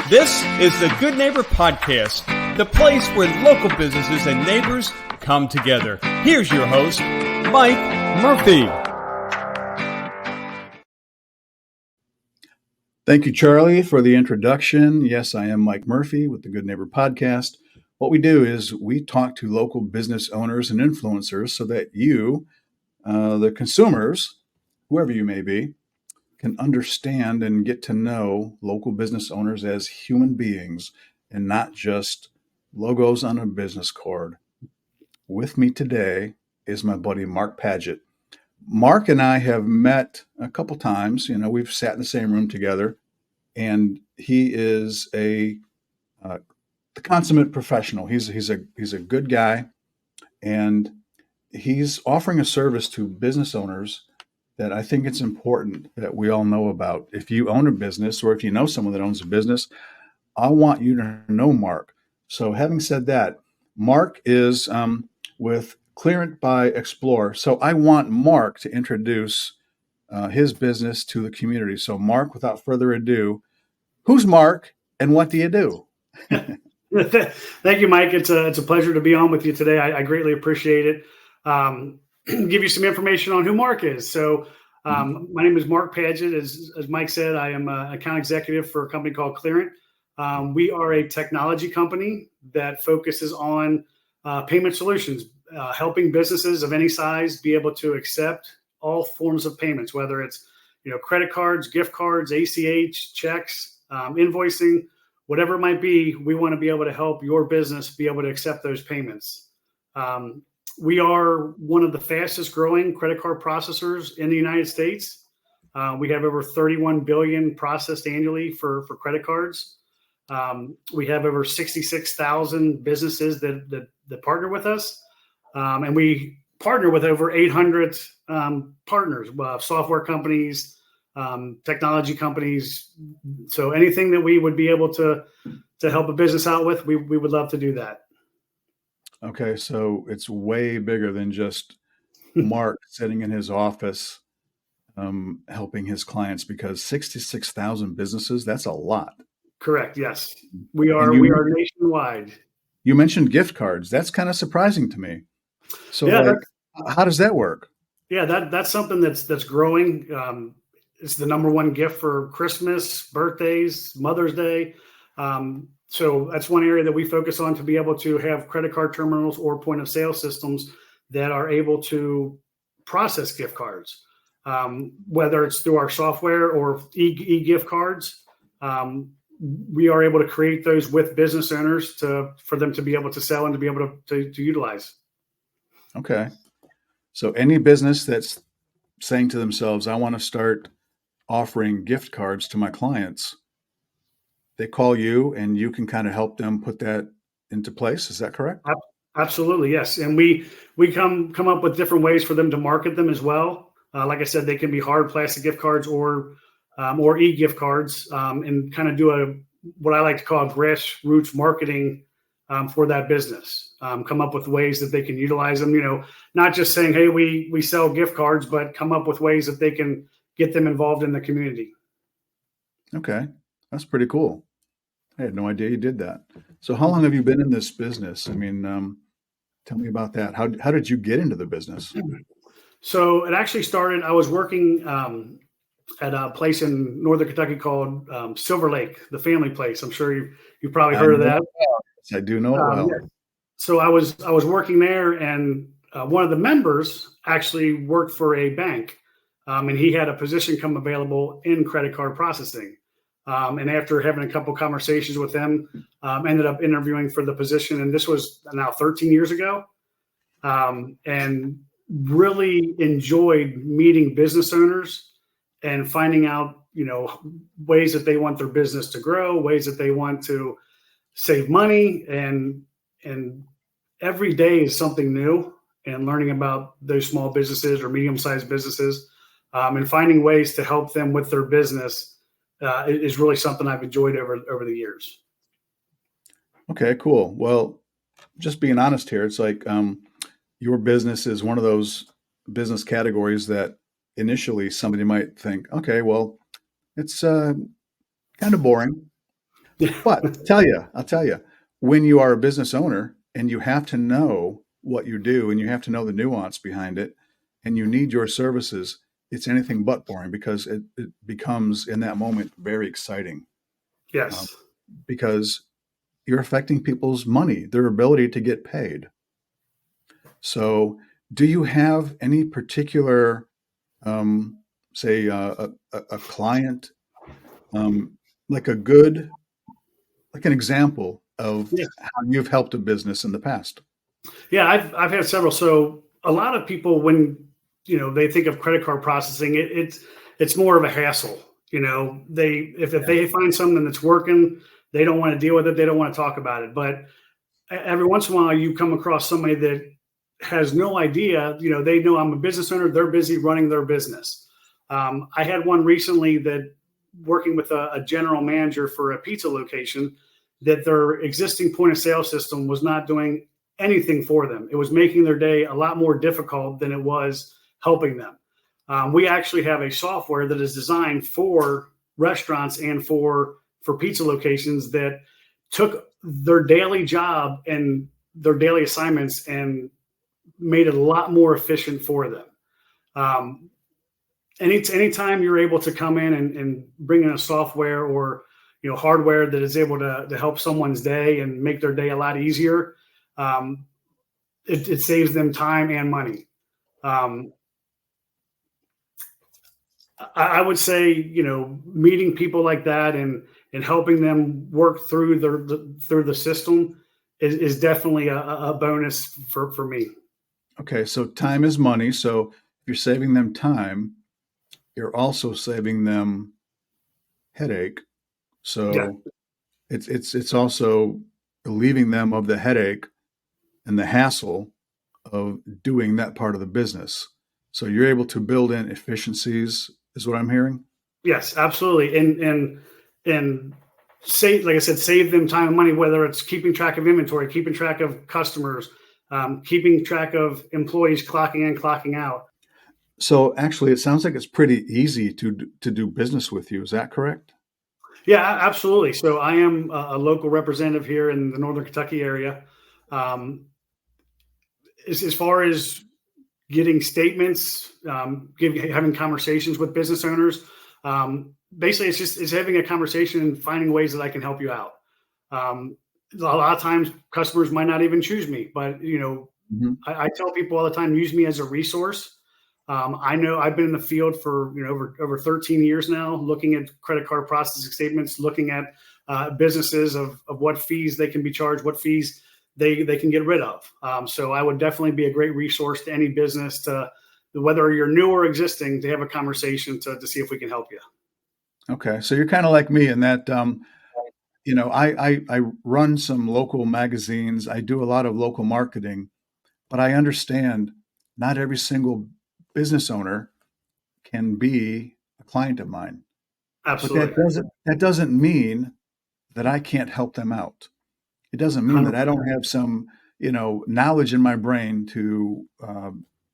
This is the Good Neighbor Podcast, the place where local businesses and neighbors come together. Here's your host, Mike Murphy. Thank you, Charlie, for the introduction. Yes, I am Mike Murphy with the Good Neighbor Podcast. What we do is we talk to local business owners and influencers so that you, the consumers, whoever you may be, can understand and get to know local business owners as human beings and not just logos on a business card. With me today is my buddy Mark Padgett. Mark and I have met a couple times. We've sat in the same room together, and he is the consummate professional. He's a good guy, and he's offering a service to business owners that I think it's important that we all know about. If you own a business or if you know someone that owns a business, I want you to know Mark. So having said that, Mark is with Clearent by Explore. So I want Mark to introduce his business to the community. So Mark, without further ado, who's Mark and what do you do? Thank you, Mike. It's a pleasure to be on with you today. I greatly appreciate it. Give you some information on who Mark is. So my name is Mark Padgett. As Mike said, I am an account executive for a company called Clearent. We are a technology company that focuses on payment solutions, helping businesses of any size be able to accept all forms of payments, whether it's credit cards, gift cards, ACH, checks, invoicing, whatever it might be. We want to be able to help your business be able to accept those payments. We are one of the fastest growing credit card processors in the United States. We have over 31 billion processed annually for credit cards. We have over 66,000 businesses that partner with us. And we partner with over 800 partners, software companies, technology companies. So anything that we would be able to help a business out with, we would love to do that. Okay, so it's way bigger than just Mark sitting in his office helping his clients, because 66,000 businesses, that's a lot. Correct, yes. We are nationwide. You mentioned gift cards. That's kind of surprising to me. So how does that work? Yeah, that's something that's growing. It's the number one gift for Christmas, birthdays, Mother's Day. So that's one area that we focus on, to be able to have credit card terminals or point of sale systems that are able to process gift cards, whether it's through our software or e-gift cards. We are able to create those with business owners for them to be able to sell and to be able to utilize. Okay. So any business that's saying to themselves, I want to start offering gift cards to my clients, they call you and you can kind of help them put that into place. Is that correct? Absolutely, yes. And we come up with different ways for them to market them as well. Like I said, they can be hard plastic gift cards or e-gift cards, and kind of do what I like to call grassroots marketing for that business. Come up with ways that they can utilize them. Not just saying, hey, we sell gift cards, but come up with ways that they can get them involved in the community. Okay, that's pretty cool. I had no idea you did that. So how long have you been in this business? I mean, tell me about that. How did you get into the business? So it actually started, I was working at a place in Northern Kentucky called Silver Lake, the family place. I'm sure you've probably heard of that. I do know it well. Yeah. So I was working there, and one of the members actually worked for a bank, and he had a position come available in credit card processing. And after having a couple conversations with them, ended up interviewing for the position. And this was now 13 years ago, and really enjoyed meeting business owners and finding out, ways that they want their business to grow, ways that they want to save money. And every day is something new, and learning about those small businesses or medium-sized businesses, and finding ways to help them with their business is really something I've enjoyed over the years. Okay, cool. Well, just being honest here, it's like your business is one of those business categories that initially somebody might think, okay, well, it's kind of boring. But I'll tell you, when you are a business owner and you have to know what you do and you have to know the nuance behind it and you need your services, it's anything but boring because it becomes in that moment very exciting um, Yes. because you're affecting people's money, their ability to get paid. So, do you have any particular, say, a client, um, like a good, like an example of Yeah. how you've helped a business in the past? Yeah, I've had several. So a lot of people, when they think of credit card processing, it's more of a hassle. They if Yeah. they find something that's working, they don't want to deal with it. They don't want to talk about it. But every once in a while, you come across somebody that has no idea. They know I'm a business owner. They're busy running their business. I had one recently that working with a general manager for a pizza location that their existing point of sale system was not doing anything for them. It was making their day a lot more difficult than it was helping them. We actually have a software that is designed for restaurants and for pizza locations that took their daily job and their daily assignments and made it a lot more efficient for them. Um, anytime you're able to come in and bring in a software or hardware that is able to help someone's day and make their day a lot easier, um, it saves them time and money. Um, I would say, meeting people like that and helping them work through through the system is definitely a bonus for me. Okay, so time is money. So if you're saving them time, you're also saving them headache. Yeah. So it's also relieving them of the headache and the hassle of doing that part of the business. So you're able to build in efficiencies, is what I'm hearing. Yes, absolutely. And save, like I said, save them time and money, whether it's keeping track of inventory, keeping track of customers, keeping track of employees clocking in, clocking out. So actually, it sounds like it's pretty easy to do business with you. Is that correct? Yeah, absolutely. So I am a local representative here in the Northern Kentucky area. Um, as far as getting statements, having conversations with business owners, basically it's having a conversation and finding ways that I can help you out. A lot of times customers might not even choose me, but Mhm. I tell people all the time, use me as a resource. I know I've been in the field for over 13 years now, looking at credit card processing statements, looking at businesses of what fees they can be charged, what fees they can get rid of. So I would definitely be a great resource to any business, to whether you're new or existing, to have a conversation to see if we can help you. Okay, so you're kind of like me in that I run some local magazines. I do a lot of local marketing, but I understand not every single business owner can be a client of mine. But Absolutely. that doesn't mean that I can't help them out. It doesn't mean that I don't 100%. have some, knowledge in my brain to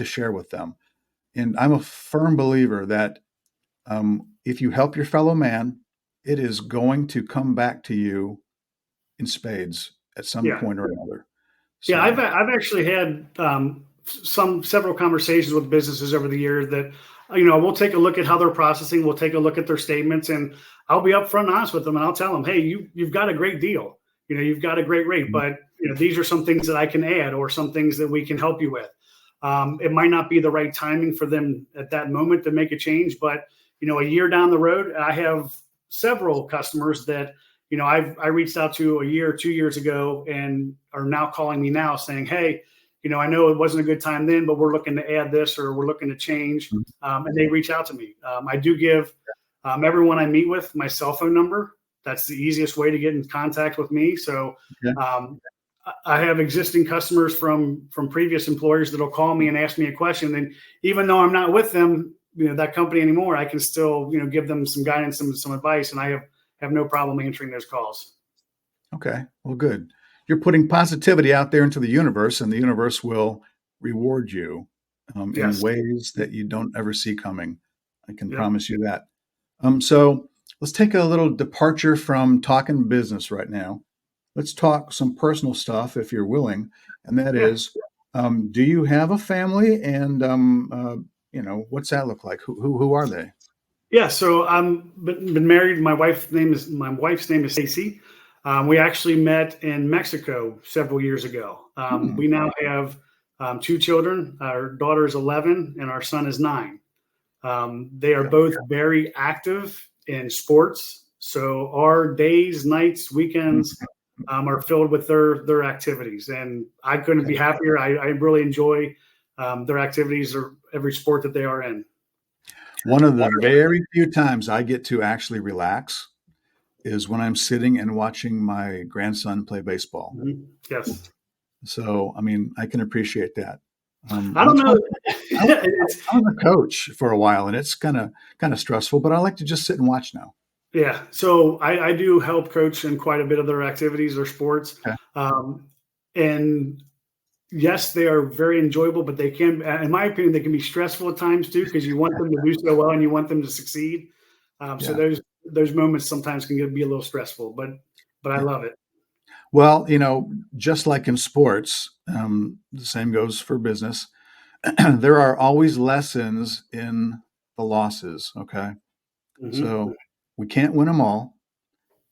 share with them. And I'm a firm believer that if you help your fellow man, it is going to come back to you in spades at some Yeah. point or another. Yeah, I've So, I've actually had several conversations with businesses over the years that we'll take a look at how they're processing, we'll take a look at their statements, and I'll be upfront and honest with them, and I'll tell them, hey, you've got a great deal, you've got a great rate, but these are some things that I can add or some things that we can help you with. It might not be the right timing for them at that moment to make a change, but a year down the road, I have several customers that I reached out to a year, 2 years ago, and are now calling me now saying, hey, I know it wasn't a good time then, but we're looking to add this or we're looking to change. And they reach out to me. I do give everyone I meet with my cell phone number. That's the easiest way to get in contact with me. So yeah. I have existing customers from previous employers that'll call me and ask me a question. And even though I'm not with them, that company anymore, I can still, give them some guidance, some advice. And I have no problem answering those calls. Okay, well, good. You're putting positivity out there into the universe, and the universe will reward you in Yes. ways that you don't ever see coming. I can Yep. promise you that. So let's take a little departure from talking business right now. Let's talk some personal stuff if you're willing, and that Yeah. is, do you have a family? And what's that look like? Who are they? Yeah, so I'm been married. My wife's name is Stacy. We actually met in Mexico several years ago. Hmm. We now have two children. Our daughter is 11, and our son is 9. They are Okay. both very active in sports. So our days, nights, weekends are filled with their activities, and I couldn't be happier. I really enjoy their activities or every sport that they are in. One of the very few times I get to actually relax is when I'm sitting and watching my grandson play baseball. Mhm. Yes. So, I mean, I can appreciate that. I don't know. I was It's, I was a coach for a while, and it's kind of stressful, but I like to just sit and watch now. yeah. So I do help coach in quite a bit of their activities or sports. Okay. Um, and yes, they are very enjoyable, but they can, in my opinion, they can be stressful at times too, because you want them to do so well and you want them to succeed. So Yeah. those moments sometimes can be a little stressful, but I Yeah. love it. Well, just like in sports, the same goes for business. There are always lessons in the losses. Okay. Hmm. So we can't win them all.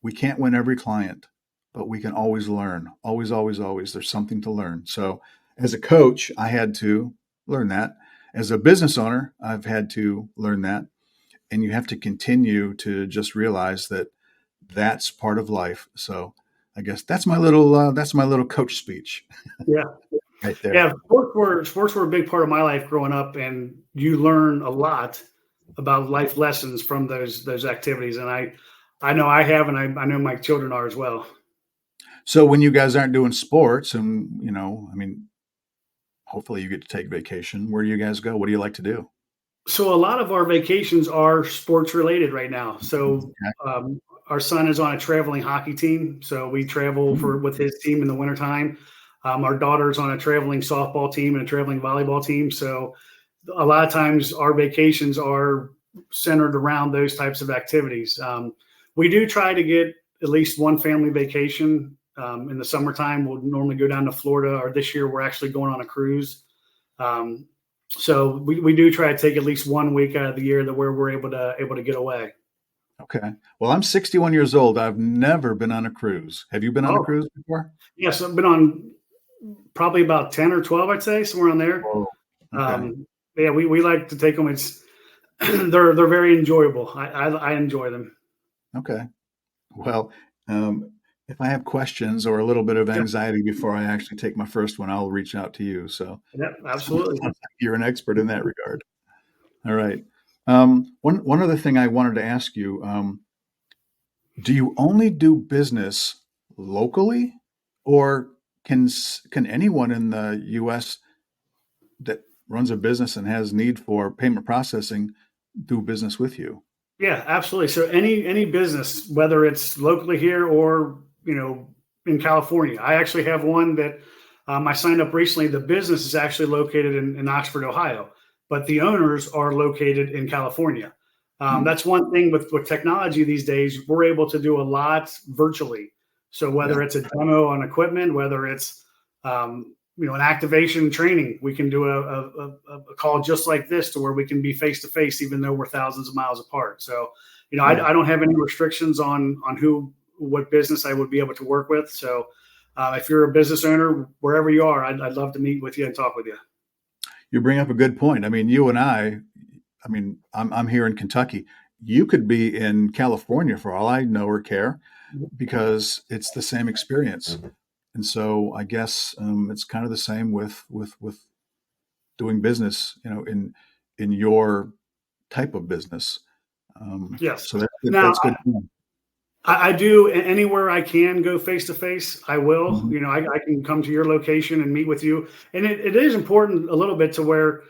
We can't win every client, but we can always learn. Always, always, always. There's something to learn. So as a coach, I had to learn that. As a business owner, I've had to learn that. And you have to continue to just realize that that's part of life. So I guess that's my little coach speech Yeah. right there. Yeah. Sports were a big part of my life growing up, and you learn a lot about life lessons from those activities. And I know I have, and I know my children are as well. So when you guys aren't doing sports, and I mean, hopefully you get to take vacation. Where do you guys go? What do you like to do? So a lot of our vacations are sports related right now. So Okay. our son is on a traveling hockey team, so we travel Mm, for with his team in the wintertime. Our daughter's on a traveling softball team and a traveling volleyball team. So a lot of times our vacations are centered around those types of activities. We do try to get at least one family vacation in the summertime. We'll normally go down to Florida, or this year we're actually going on a cruise. Um, so we do try to take at least 1 week out of the year that where we're able to get away. okay. Well, I'm 61 years old. I've never been on a cruise. Have you been on a Oh, cruise before? yes, I've been on probably about 10 or 12, I'd say, somewhere on there. Oh, okay. Yeah, we like to take them. It's they're very enjoyable. I enjoy them. Okay. Well, if I have questions or a little bit of Yeah, anxiety before I actually take my first one, I'll reach out to you. So yeah, sounds absolutely. like you're an expert in that regard. All right. One other thing I wanted to ask you, do you only do business locally, or can anyone in the U.S. that runs a business and has need for payment processing do business with you? Yeah, absolutely. So any business, whether it's locally here or in California, I actually have one that I signed up recently. The business is actually located in Oxford, Ohio, but the owners are located in California. Hmm. That's one thing with technology these days. We're able to do a lot virtually. So Yeah. whether it's a demo on equipment, whether it's an activation training, we can do a call just like this to where we can be face to face, even though we're thousands of miles apart. So, Yeah. I don't have any restrictions on what business I would be able to work with. So, if you're a business owner, wherever you are, I'd love to meet with you and talk with you. You bring up a good point. I mean, you and I mean, I'm here in Kentucky. You could be in California for all I know or care, because it's the same experience. And so I guess it's kind of the same with doing business, in your type of business. Yes. So that's good. Now, That's good. I do anywhere I can go face to face. I will. Mhm. I can come to your location and meet with you. And it is important a little bit to where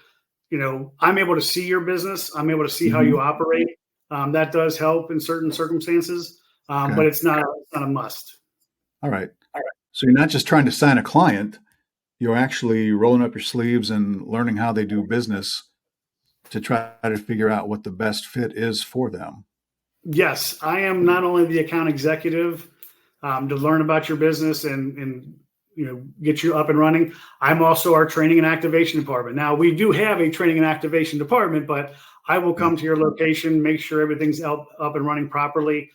I'm able to see your business. I'm able to see how you Mhm. operate. That does help in certain circumstances, Okay. but it's not a must. All right. So you're not just trying to sign a client, you're actually rolling up your sleeves and learning how they do business to try to figure out what the best fit is for them. Yes, I am not only the account executive to learn about your business and get you up and running. I'm also our training and activation department. Now, we do have a training and activation department, but I will come to your location, make sure everything's up and running properly,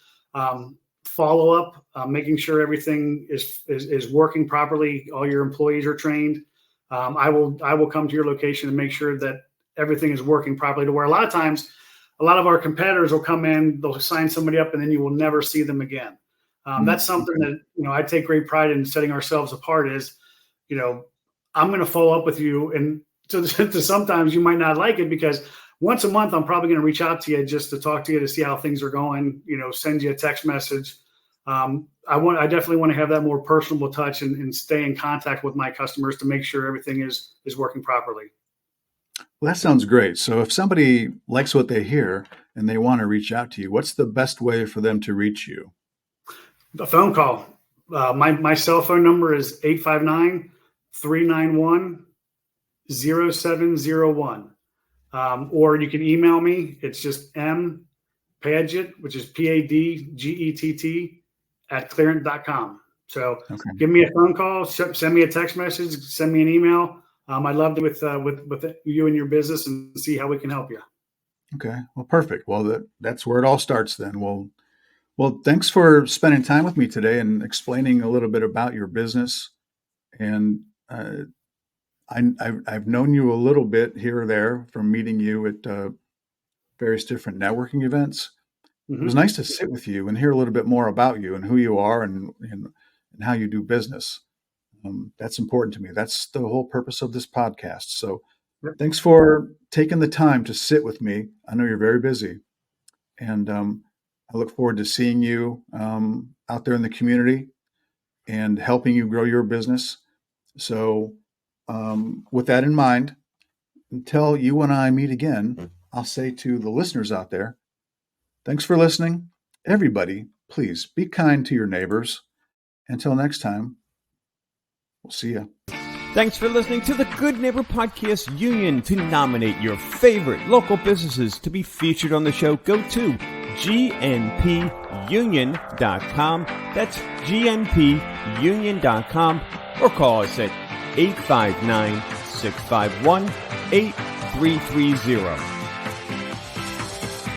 follow up, making sure everything is working properly. All your employees are trained. I will come to your location and make sure that everything is working properly, to where a lot of times, a lot of our competitors will come in, they'll sign somebody up, and then you will never see them again. That's something that, I take great pride in setting ourselves apart is, I'm going to follow up with you. And to sometimes you might not like it, because once a month, I'm probably going to reach out to you just to talk to you, to see how things are going, send you a text message. I definitely want to have that more personable touch and stay in contact with my customers to make sure everything is working properly. Well, that sounds great. So if somebody likes what they hear and they want to reach out to you, what's the best way for them to reach you? A phone call. My cell phone number is 859-391-0701. Or you can email me. It's just Padgett, which is Padgett @clearent.com. So Give me a phone call, send me a text message, send me an email. I'd love to with you and your business and see how we can help you. Okay. Well, perfect. Well, that's where it all starts then. Well, thanks for spending time with me today and explaining a little bit about your business. And I've known you a little bit here or there from meeting you at various different networking events. Mm-hmm. It was nice to sit with you and hear a little bit more about you and who you are and how you do business. That's important to me. That's the whole purpose of this podcast. So thanks for taking the time to sit with me. I know you're very busy. And I look forward to seeing you out there in the community and helping you grow your business. So with that in mind, until you and I meet again, I'll say to the listeners out there, thanks for listening. Everybody, please be kind to your neighbors. Until next time, we'll see you. Thanks for listening to the Good Neighbor Podcast Union. To nominate your favorite local businesses to be featured on the show, go to gnpunion.com. That's gnpunion.com, or call us at 859-651-8330.